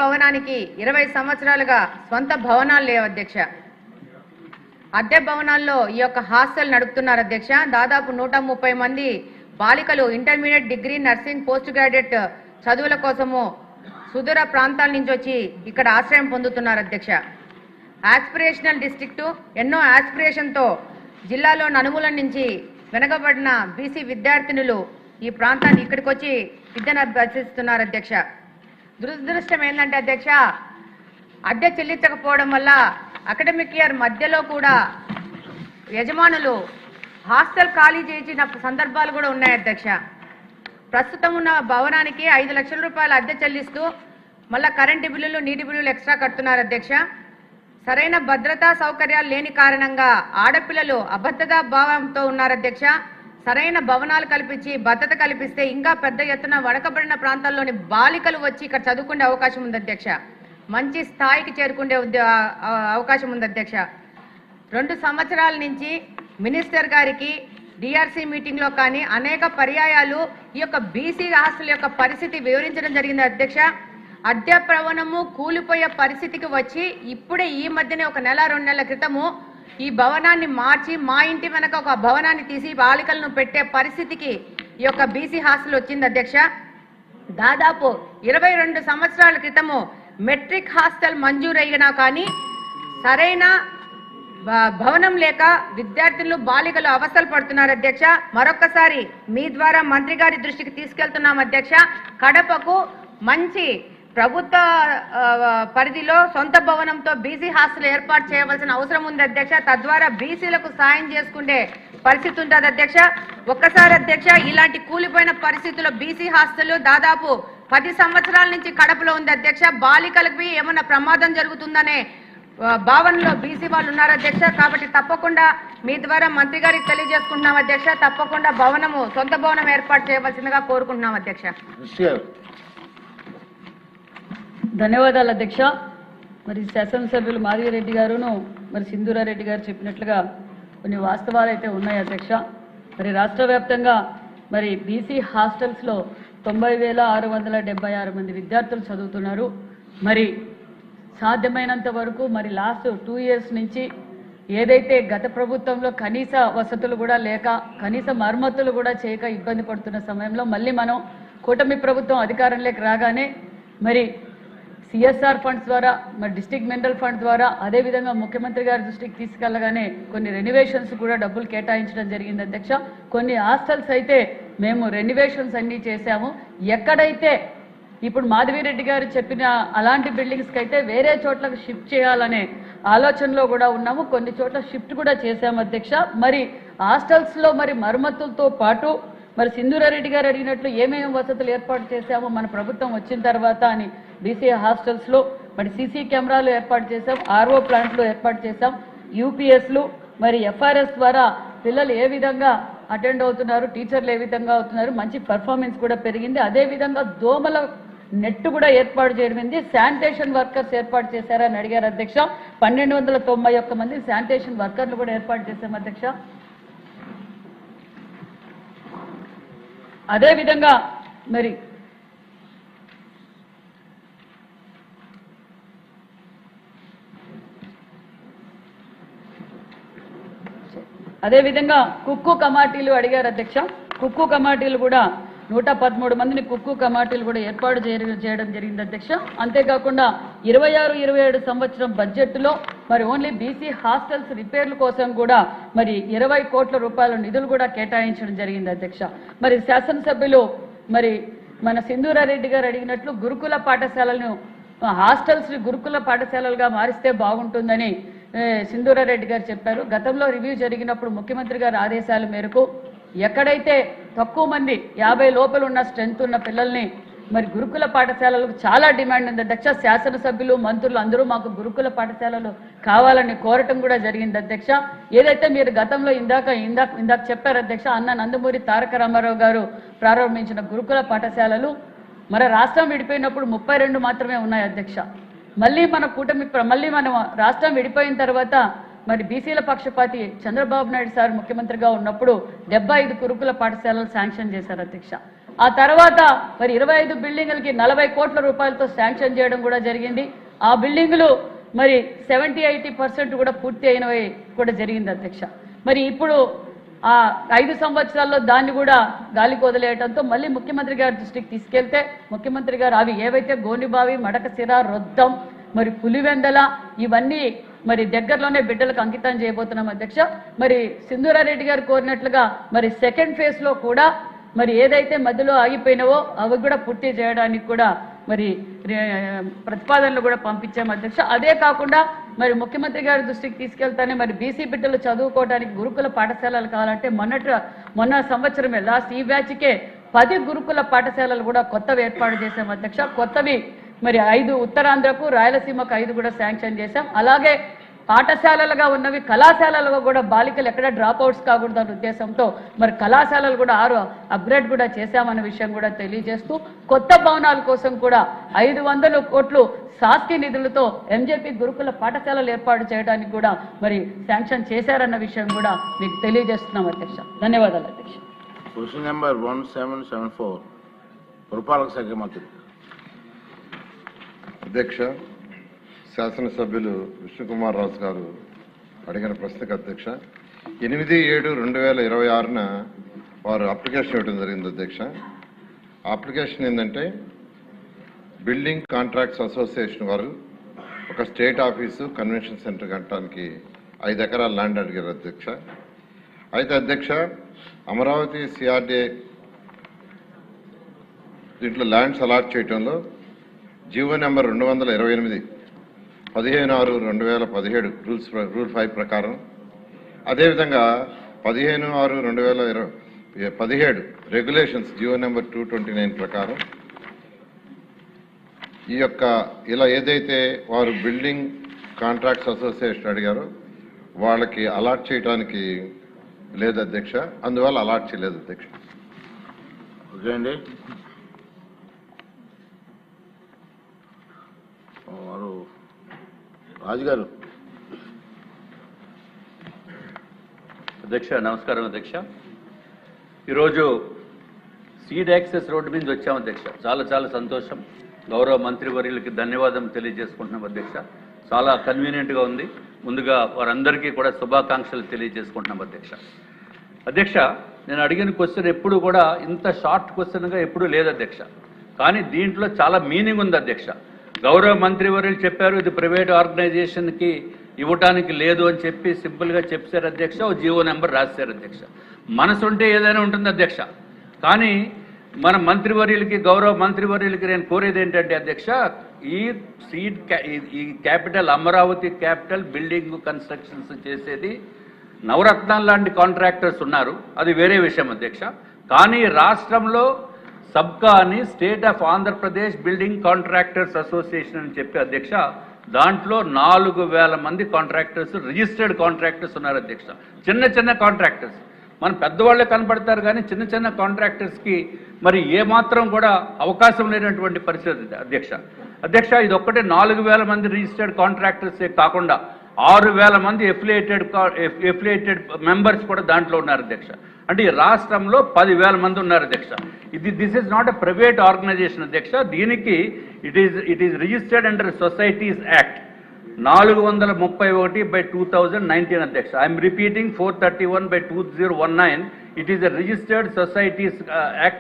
భవనానికి 20 సంవత్సరాలుగా స్వంత భవనాలు లేవు అధ్యక్ష. అద్దె భవనాల్లో ఈ యొక్క హాస్టల్ నడుపుతున్నారు అధ్యక్ష. దాదాపు 130 మంది బాలికలు intermediate, degree, nursing, post graduate చదువుల కోసము సుదూర ప్రాంతాల నుంచి వచ్చి ఇక్కడ ఆశ్రయం పొందుతున్నారు అధ్యక్ష. ఆస్పిరేషనల్ డిస్ట్రిక్టు ఎన్నో ఆస్పిరేషన్తో జిల్లాలో నలుమూల నుంచి వెనకబడిన బీసీ విద్యార్థినులు ఈ ప్రాంతాన్ని ఇక్కడికి వచ్చి విద్యను అభ్యసిస్తున్నారు అధ్యక్ష. దురదృష్టం ఏంటంటే అధ్యక్ష, అద్దె చెల్లించకపోవడం వల్ల అకాడమిక్ ఇయర్ మధ్యలో కూడా యజమానులు హాస్టల్ ఖాళీ చేసిన సందర్భాలు కూడా ఉన్నాయి అధ్యక్ష. ప్రస్తుతం ఉన్న భవనానికి 5 లక్షల రూపాయల అద్దె చెల్లిస్తూ మళ్ళా కరెంటు బిల్లులు, నీటి బిల్లులు ఎక్స్ట్రా కడుతున్నారు అధ్యక్ష. సరైన భద్రతా సౌకర్యాలు లేని కారణంగా ఆడపిల్లలు అభద్రతా భావంతో ఉన్నారు అధ్యక్ష. సరైన భవనాలు కల్పించి భద్రత కల్పిస్తే ఇంకా పెద్ద ఎత్తున వడకబడిన ప్రాంతాల్లోని బాలికలు వచ్చి ఇక్కడ చదువుకునే అవకాశం ఉంది అధ్యక్ష. మంచి స్థాయికి చేరుకునే అవకాశం ఉంది అధ్యక్ష. 2 సంవత్సరాల నుంచి మినిస్టర్ గారికి డిఆర్సీ మీటింగ్లో కానీ అనేక పర్యాయాలు ఈ యొక్క బీసీ హాస్టల్ యొక్క పరిస్థితి వివరించడం జరిగింది అధ్యక్ష. అద్దె భవనము కూలిపోయే పరిస్థితికి వచ్చి ఇప్పుడే ఈ మధ్యనే 1 నెల 2 నెలల క్రితము ఈ భవనాన్ని మార్చి మా ఇంటి వెనక ఒక భవనాన్ని తీసి బాలికలను పెట్టే పరిస్థితికి ఈ యొక్క బీసీ హాస్టల్ వచ్చింది అధ్యక్ష. దాదాపు 22 సంవత్సరాల క్రితము మెట్రిక్ హాస్టల్ మంజూరైనా కానీ సరైన భవనం లేక విద్యార్థులు బాలికలు అవస్థలు పడుతున్నారు అధ్యక్ష. మరొకసారి మీ ద్వారా మంత్రి గారి దృష్టికి తీసుకెళ్తున్నాం అధ్యక్ష. కడపకు మంచి ప్రభుత్వ పరిధిలో సొంత భవనంతో బీసీ హాస్టల్ ఏర్పాటు చేయవలసిన అవసరం ఉంది అధ్యక్ష. తద్వారా బీసీలకు సాయం చేసుకునే పరిస్థితి ఉంటుంది అధ్యక్ష. ఒక్కసారి అధ్యక్ష, ఇలాంటి కూలిపోయిన పరిస్థితుల్లో బీసీ హాస్టల్ దాదాపు 10 సంవత్సరాల నుంచి కడపలో ఉంది అధ్యక్ష. బాలికలకి ఏమన్నా ప్రమాదం జరుగుతుందనే భావనలో బీసీ వాళ్ళు ఉన్నారు అధ్యక్ష. కాబట్టి తప్పకుండా మీ ద్వారా మంత్రి గారికి తెలియజేసుకుంటున్నాం అధ్యక్ష. తప్పకుండా భవనము సొంత భవనం ఏర్పాటు చేయవలసిందిగా కోరుకుంటున్నాం అధ్యక్ష. ధన్యవాదాలు అధ్యక్ష. మరి శాసనసభ్యులు మాధవిరెడ్డి గారును మరి సింధూరారెడ్డి గారు చెప్పినట్లుగా కొన్ని వాస్తవాలు అయితే ఉన్నాయి అధ్యక్ష. మరి రాష్ట్ర వ్యాప్తంగా మరి బీసీ హాస్టల్స్లో 90,676 మంది విద్యార్థులు చదువుతున్నారు. మరి సాధ్యమైనంత వరకు మరి లాస్ట్ 2 ఇయర్స్ నుంచి ఏదైతే గత ప్రభుత్వంలో కనీస వసతులు కూడా లేక కనీస మరమ్మతులు కూడా చేయక ఇబ్బంది పడుతున్న సమయంలో మళ్ళీ మనం కూటమి ప్రభుత్వం అధికారంలోకి రాగానే మరి సిఎస్ఆర్ ఫండ్స్ ద్వారా మరి డిస్ట్రిక్ట్ మినరల్ ఫండ్ ద్వారా అదేవిధంగా ముఖ్యమంత్రి గారి దృష్టికి తీసుకెళ్లగానే కొన్ని రెనోవేషన్స్ కూడా డబ్బులు కేటాయించడం జరిగింది అధ్యక్ష. కొన్ని హాస్టల్స్ అయితే మేము రెనోవేషన్స్ అన్నీ చేశాము. ఎక్కడైతే ఇప్పుడు మాధవిరెడ్డి గారు చెప్పిన అలాంటి బిల్డింగ్స్కి అయితే వేరే చోట్లకు షిఫ్ట్ చేయాలనే ఆలోచనలో కూడా ఉన్నాము. కొన్ని చోట్ల షిఫ్ట్ కూడా చేశాము అధ్యక్ష. మరి హాస్టల్స్లో మరి మరమ్మతులతో పాటు మరి సింధూరారెడ్డి గారు అడిగినట్లు ఏమేమి వసతులు ఏర్పాటు చేశామో మన ప్రభుత్వం వచ్చిన తర్వాత అని బీసీ హాస్టల్స్లో మరి సీసీ కెమెరాలు ఏర్పాటు చేశాం, ఆర్ఓ ప్లాంట్లు ఏర్పాటు చేశాం, యూపీఎస్లు మరి ఎఫ్ఆర్ఎస్ ద్వారా పిల్లలు ఏ విధంగా అటెండ్ అవుతున్నారు, టీచర్లు ఏ విధంగా అవుతున్నారు, మంచి పర్ఫార్మెన్స్ కూడా పెరిగింది. అదేవిధంగా దోమల నెట్ కూడా ఏర్పాటు చేయడమైంది. శానిటేషన్ వర్కర్స్ ఏర్పాటు చేశారని అడిగారు అధ్యక్ష. 1291 మంది శానిటేషన్ వర్కర్లు కూడా ఏర్పాటు చేశాం అధ్యక్ష. అదేవిధంగా మరి అదేవిధంగా కుక్కు కమాటీలు అడిగారు అధ్యక్ష. కుక్కు కమాటీలు కూడా 113 మందిని కుక్కు కమాటీలు కూడా ఏర్పాటు చేయడం జరిగింది అధ్యక్ష. అంతేకాకుండా 26-27 సంవత్సరం బడ్జెట్లో మరి ఓన్లీ బీసీ హాస్టల్స్ రిపేర్ల కోసం కూడా మరి 20 కోట్ల రూపాయల నిధులు కూడా కేటాయించడం జరిగింది అధ్యక్ష. మరి శాసనసభ్యులు మరి మన సింధూరారెడ్డి గారు అడిగినట్లు గురుకుల పాఠశాలలను హాస్టల్స్ గురుకుల పాఠశాలలుగా మారిస్తే బాగుంటుందని సింధూరారెడ్డి గారు చెప్పారు. గతంలో రివ్యూ జరిగినప్పుడు ముఖ్యమంత్రి గారి ఆదేశాల మేరకు ఎక్కడైతే తక్కువ మంది 50 లోపల ఉన్న స్ట్రెంత్ ఉన్న పిల్లల్ని మరి గురుకుల పాఠశాలలకు చాలా డిమాండ్ ఉంది అధ్యక్ష. శాసనసభ్యులు మంత్రులు అందరూ మాకు గురుకుల పాఠశాలలు కావాలని కోరటం కూడా జరిగింది అధ్యక్ష. ఏదైతే మీరు గతంలో ఇందాక చెప్పారు అధ్యక్ష, అన్న నందమూరి తారక రామారావు గారు ప్రారంభించిన గురుకుల పాఠశాలలు మన రాష్ట్రం విడిపోయినప్పుడు 32 మాత్రమే ఉన్నాయి అధ్యక్ష. మళ్ళీ మన రాష్ట్రం విడిపోయిన తర్వాత మరి బీసీల పక్షపాతి చంద్రబాబు నాయుడు సార్ ముఖ్యమంత్రిగా ఉన్నప్పుడు 75 గురుకుల పాఠశాలలు శాంక్షన్ చేశారు అధ్యక్ష. ఆ తర్వాత మరి 25 బిల్డింగులకి 40 కోట్ల రూపాయలతో శాంక్షన్ చేయడం కూడా జరిగింది. ఆ బిల్డింగులు మరి 70-80% కూడా పూర్తి అయినవి కూడా జరిగింది అధ్యక్ష. మరి ఇప్పుడు ఆ 5 సంవత్సరాల్లో దాన్ని కూడా గాలికి వదిలేయడంతో మళ్ళీ ముఖ్యమంత్రి గారి దృష్టికి తీసుకెళ్తే ముఖ్యమంత్రి గారు అవి ఏవైతే గోనిబావి, మడకసిర, రొద్దం, మరి పులివెందల ఇవన్నీ మరి దగ్గరలోనే బిడ్డలకు అంకితం చేయబోతున్నాం అధ్యక్ష. మరి సింధూరారెడ్డి గారు కోరినట్లుగా మరి సెకండ్ ఫేజ్ లో కూడా మరి ఏదైతే మధ్యలో ఆగిపోయినావో అవి కూడా పూర్తి చేయడానికి కూడా మరి ప్రతిపాదనలు కూడా పంపించాం అధ్యక్ష. అదే కాకుండా మరి ముఖ్యమంత్రి గారి దృష్టికి తీసుకెళ్తానే మరి బీసీ బిడ్డలు చదువుకోవడానికి గురుకుల పాఠశాలలు కావాలంటే మొన్న సంవత్సరమే లాస్ట్ ఈ బ్యాచ్కే 10 గురుకుల పాఠశాలలు కూడా కొత్తవి ఏర్పాటు చేశాం అధ్యక్ష. కొత్తవి మరి 5 ఉత్తరాంధ్రకు, రాయలసీమకు 5 కూడా శాంక్షన్ చేశాం. అలాగే పాఠశాలలుగా ఉన్నవి కళాశాలలుగా కూడా బాలికలు ఎక్కడ డ్రాప్ అవుట్స్ కాకూడదన్న ఉద్దేశంతో మరి కళాశాలలు కూడా 6 అప్గ్రేడ్ కూడా చేశామన్న విషయం కూడా తెలియజేస్తూ కొత్త భవనాల కోసం కూడా 500 కోట్లు శాస్త్రీయ నిధులతో ఎంజేపీ గురుకుల పాఠశాలలు ఏర్పాటు చేయడానికి కూడా మరి శాంక్షన్ చేశారన్న విషయం కూడా మీకు తెలియజేస్తున్నాం అధ్యక్ష. ధన్యవాదాలు అధ్యక్ష. క్వశ్చన్ నెంబర్ 1774 పురపాలక శాఖ మంత్రి. అధ్యక్ష, శాసనసభ్యులు విష్ణుకుమార్ రాజు గారు అడిగిన ప్రశ్నకు అధ్యక్ష 8/7/2026న వారు అప్లికేషన్ ఇవ్వడం జరిగింది అధ్యక్ష. ఆ అప్లికేషన్ ఏంటంటే బిల్డింగ్ కాంట్రాక్ట్స్ అసోసియేషన్ వారు ఒక స్టేట్ ఆఫీసు కన్వెన్షన్ సెంటర్ కట్టడానికి 5 ఎకరాల ల్యాండ్ అడిగారు అధ్యక్ష. అయితే అధ్యక్ష అమరావతి సిఆర్డీఏ దీంట్లో ల్యాండ్స్ అలాట్ చేయడంలో జీవో నెంబర్ 228 15/6/2017 రూల్ 5 ప్రకారం, అదేవిధంగా 15/6/2017 రెగ్యులేషన్స్ జీవో నెంబర్ 229 ప్రకారం ఈ యొక్క ఇలా ఏదైతే వారు బిల్డింగ్ కాంట్రాక్ట్స్ అసోసియేషన్ అడిగారో వాళ్ళకి అలాట్ చేయడానికి లేదు అధ్యక్ష. అందువల్ల అలాట్ చేయలేదు అధ్యక్ష. ఓకే అండి. వారు రాజుగారు. అధ్యక్ష నమస్కారం అధ్యక్ష. ఈరోజు సీడ్ యాక్సెస్ రోడ్డు మీద వచ్చాం అధ్యక్ష. చాలా సంతోషం. గౌరవ మంత్రివర్యులకి ధన్యవాదం తెలియజేసుకుంటున్నాం అధ్యక్ష. చాలా కన్వీనియంట్గా ఉంది. ముందుగా వారందరికీ కూడా శుభాకాంక్షలు తెలియజేసుకుంటున్నాం అధ్యక్ష. అధ్యక్ష నేను అడిగిన క్వశ్చన్ ఎప్పుడు కూడా ఇంత షార్ట్ క్వశ్చన్గా ఎప్పుడూ లేదు అధ్యక్ష. కానీ దీంట్లో చాలా మీనింగ్ ఉంది అధ్యక్ష. గౌరవ మంత్రివర్యులు చెప్పారు ఇది ప్రైవేట్ ఆర్గనైజేషన్కి ఇవ్వటానికి లేదు అని చెప్పి సింపుల్గా చెప్పారు అధ్యక్ష. ఓ జీవో నెంబర్ రాశారు అధ్యక్ష. మనసుంటే ఏదైనా ఉంటుంది అధ్యక్ష. కానీ మన మంత్రివర్యులకి గౌరవ మంత్రివర్యులకి నేను కోరేది ఏంటంటే అధ్యక్ష ఈ capital Amaravati capital building constructions చేసేది నవరత్నాలు లాంటి కాంట్రాక్టర్స్ ఉన్నారు, అది వేరే విషయం అధ్యక్ష. కానీ రాష్ట్రంలో సబ్కా అని state of Andhra Pradesh building contractors association అని చెప్పి అధ్యక్ష దాంట్లో 4000 మంది కాంట్రాక్టర్స్ రిజిస్టర్డ్ కాంట్రాక్టర్స్ ఉన్నారు అధ్యక్ష. చిన్న కాంట్రాక్టర్స్ మన పెద్దవాళ్ళే కనపడతారు కానీ చిన్న కాంట్రాక్టర్స్కి మరి ఏమాత్రం కూడా అవకాశం లేనటువంటి పరిస్థితి అధ్యక్ష. ఇది ఒక్కటే 4000 మంది రిజిస్టర్డ్ కాంట్రాక్టర్సే కాకుండా 6000 మంది ఎఫిలియేటెడ్ మెంబర్స్ కూడా దాంట్లో ఉన్నారు అధ్యక్ష. అంటే ఈ రాష్ట్రంలో 10,000 మంది ఉన్నారు అధ్యక్ష. This is not a private organisation అధ్యక్ష. దీనికి it is registered under societies act 431/2019 అధ్యక్ష. I'm repeating 431/2019. It is a registered societies act